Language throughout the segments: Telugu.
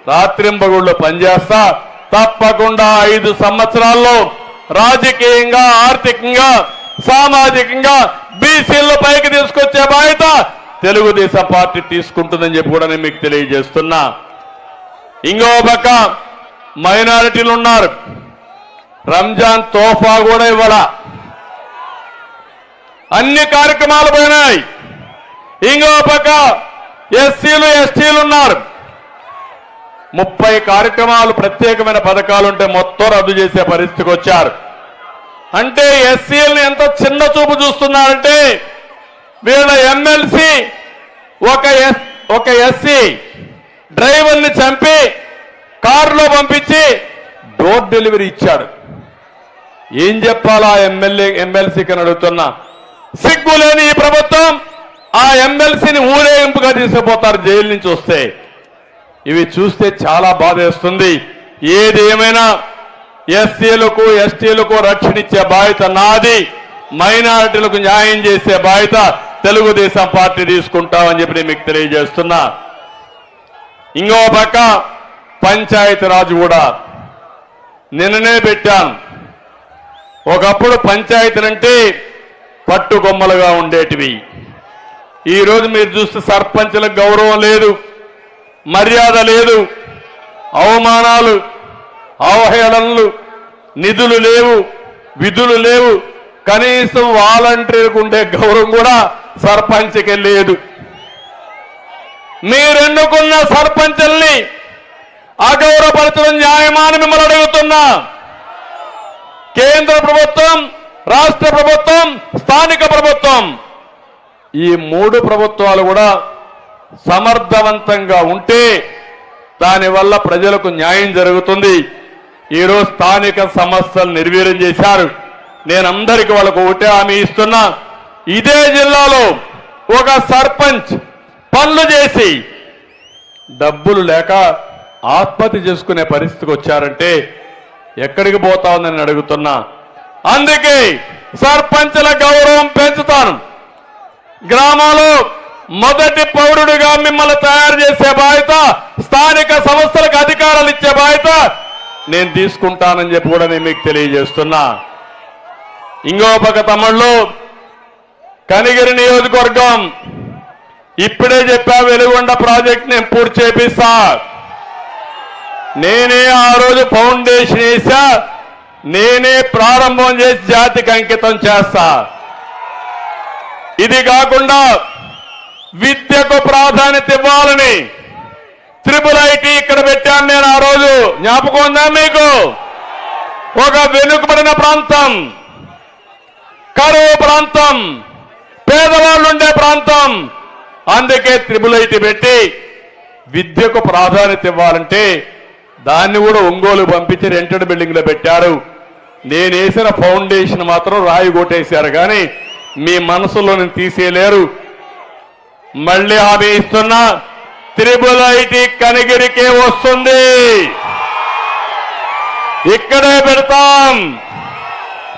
రాత్రింబగుళ్ళు పనిచేస్తా తప్పకుండా 5 సంవత్సరాల్లో రాజకీయంగా ఆర్థికంగా సామాజికంగా బీసీలను పైకి తీసుకొచ్చే బాధ్యత తెలుగుదేశం పార్టీ తీసుకుంటుందని చెప్పి కూడా నేను మీకు తెలియజేస్తున్నా. ఇంకో పక్క మైనారిటీలు ఉన్నారు. రంజాన్ తోఫా కూడా ఇవ్వాల, అన్ని కార్యక్రమాలు పోయినాయి. ఇంకో పక్క ఎస్సీలు ఎస్టీలు ఉన్నారు. 30 కార్యక్రమాలు ప్రత్యేకమైన పథకాలు ఉంటే మొత్తం రద్దు చేసే పరిస్థితికి వచ్చారు. అంటే ఎస్సీలను ఎంత చిన్న చూపు చూస్తున్నారంటే వీళ్ళ ఎమ్మెల్సీ ఒక ఎస్సీ డ్రైవర్ని చంపి కారులో పంపించి డోర్ డెలివరీ ఇచ్చాడు. ఏం చెప్పాలా ఎమ్మెల్సీకి అని అడుగుతున్నా. సిగ్గు లేని ఈ ప్రభుత్వం ఆ ఎమ్మెల్సీని ఊరేగింపుగా తీసుకుపోతారు జైలు నుంచి వస్తే. ఇవి చూస్తే చాలా బాధేస్తుంది. ఏది ఏమైనా ఎస్సీలకు ఎస్టీలకు రక్షణ ఇచ్చే బాధ్యత నాది, మైనారిటీలకు న్యాయం చేసే బాధ్యత తెలుగుదేశం పార్టీ తీసుకుంటామని చెప్పి నేను మీకు తెలియజేస్తున్నా. ఇంకో పక్క పంచాయతీ రాజు కూడా నిన్ననే పెట్టాను. ఒకప్పుడు పంచాయతీలంటే పట్టుకొమ్మలుగా ఉండేటివి. ఈరోజు మీరు చూస్తే సర్పంచులకు గౌరవం లేదు, మర్యాద లేదు, అవమానాలు, అవహేళనలు, నిధులు లేవు, విధులు లేవు, కనీసం వాలంటీర్కు ఉండే గౌరవం కూడా సర్పంచ్కి లేదు. మీరెన్నుకున్న సర్పంచుల్ని అగౌరవపరచడం న్యాయమాని మిమ్మల్ని అడుగుతున్నా. కేంద్ర ప్రభుత్వం, రాష్ట్ర ప్రభుత్వం, స్థానిక ప్రభుత్వం, ఈ 3 ప్రభుత్వాలు కూడా సమర్థవంతంగా ఉంటే దానివల్ల ప్రజలకు న్యాయం జరుగుతుంది. ఈరోజు స్థానిక సమస్యలు నిర్వీర్యం చేశారు. నేను అందరికీ వాళ్ళకు ఒకటే హామీ ఇస్తున్నా. ఇదే జిల్లాలో ఒక సర్పంచ్ పనులు చేసి డబ్బులు లేక ఆత్మహత్య చేసుకునే పరిస్థితికి వచ్చారంటే ఎక్కడికి పోతా ఉందని అడుగుతున్నా. అందుకే సర్పంచుల గౌరవం పెంచుతాను. గ్రామాల్లో మొదటి పౌరుడిగా మిమ్మల్ని తయారు చేసే బాధ్యత, స్థానిక సంస్థలకు అధికారాలు ఇచ్చే బాధ్యత నేను తీసుకుంటానని చెప్పి కూడా నేను మీకు తెలియజేస్తున్నా. ఇంకో పక్క తమ్ముళ్ళు, కనిగిరి నియోజకవర్గం ఇప్పుడే చెప్పా, వెలుగొండ ప్రాజెక్ట్ నేను పూర్తి చేపిస్తా. నేనే ఆ రోజు ఫౌండేషన్ వేసా, నేనే ప్రారంభం చేసి జాతికి అంకితం చేస్తా. ఇది కాకుండా విద్యకు ప్రాధాన్యత ఇవ్వాలని IIIT ఇక్కడ పెట్టాను నేను ఆ రోజు. జ్ఞాపకం ఉందా మీకు? ఒక వెనుకబడిన ప్రాంతం, కరువు ప్రాంతం, పేదవాళ్ళు ఉండే ప్రాంతం. అందుకే IIIT పెట్టి విద్యకు ప్రాధాన్యత ఇవ్వాలంటే దాన్ని కూడా ఒంగోలు పంపించి రెంటెడ్ బిల్డింగ్ లో పెట్టారు. నేను వేసిన ఫౌండేషన్ మాత్రం రాయి కొట్టేశారు, కానీ మీ మనసులో తీసేయలేరు. మళ్ళీ హామీ ఇస్తున్నా, IIIT కనిగిరికే వస్తుంది. ఇక్కడే పెడతాం,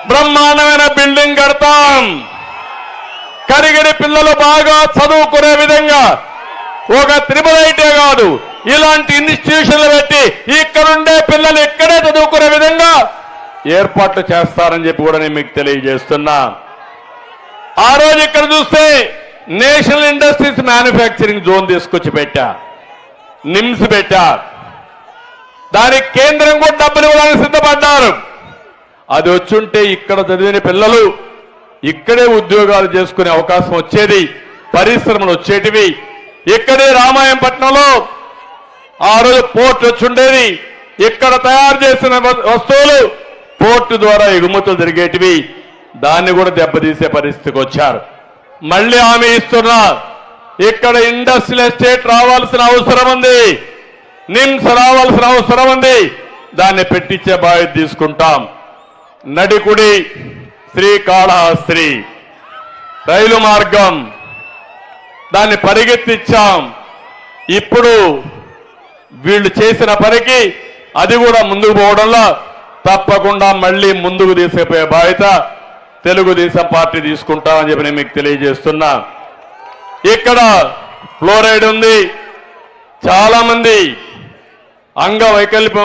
బ్రహ్మాండమైన బిల్డింగ్ కడతాం. కనిగిరి పిల్లలు బాగా చదువుకునే విధంగా ఒక IIIT కాదు, ఇలాంటి ఇన్స్టిట్యూషన్లు పెట్టి ఇక్కడుండే పిల్లలు ఇక్కడే చదువుకునే విధంగా ఏర్పాట్లు చేస్తారని చెప్పి కూడా నేను మీకు తెలియజేస్తున్నా. ఆ రోజు ఇక్కడ చూస్తే నేషనల్ ఇండస్ట్రీస్ మ్యానుఫ్యాక్చరింగ్ జోన్ తీసుకొచ్చి పెట్టా, నిమ్స్ పెట్టా. దానికి కేంద్రం కూడా డబ్బులు ఇవ్వడానికి సిద్ధపడ్డారు. అది వచ్చుంటే ఇక్కడ చదివిన పిల్లలు ఇక్కడే ఉద్యోగాలు చేసుకునే అవకాశం వచ్చేది, పరిశ్రమలు వచ్చేటివి. ఇక్కడే రామాయంపట్నంలో ఆ రోజు పోర్ట్ వచ్చుండేది. ఇక్కడ తయారు చేసిన వస్తువులు పోర్టు ద్వారా ఎగుమతులు జరిగేటివి. దాన్ని కూడా దెబ్బతీసే పరిస్థితికి వచ్చారు. మళ్ళీ హామీ ఇస్తున్నా, ఇక్కడ ఇండస్ట్రియల్ ఎస్టేట్ రావాల్సిన అవసరం ఉంది, నిమ్స్ రావాల్సిన అవసరం ఉంది. దాన్ని పెట్టించే బాధ్యత తీసుకుంటాం. నడికుడి శ్రీకాళహస్తి రైలు మార్గం దాన్ని పరిగెత్తించాం. ఇప్పుడు వీళ్ళు చేసిన పనికి అది కూడా ముందుకు పోవడంలో తప్పకుండా మళ్ళీ ముందుకు తీసుకుపోయే బాధ్యత తెలుగుదేశం పార్టీ తీసుకుంటామని చెప్పి నేను మీకు తెలియజేస్తున్నా. ఇక్కడ ఫ్లోరైడ్ ఉంది. చాలా మంది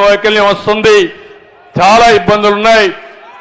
వైకల్యం వస్తుంది, చాలా ఇబ్బందులు ఉన్నాయి.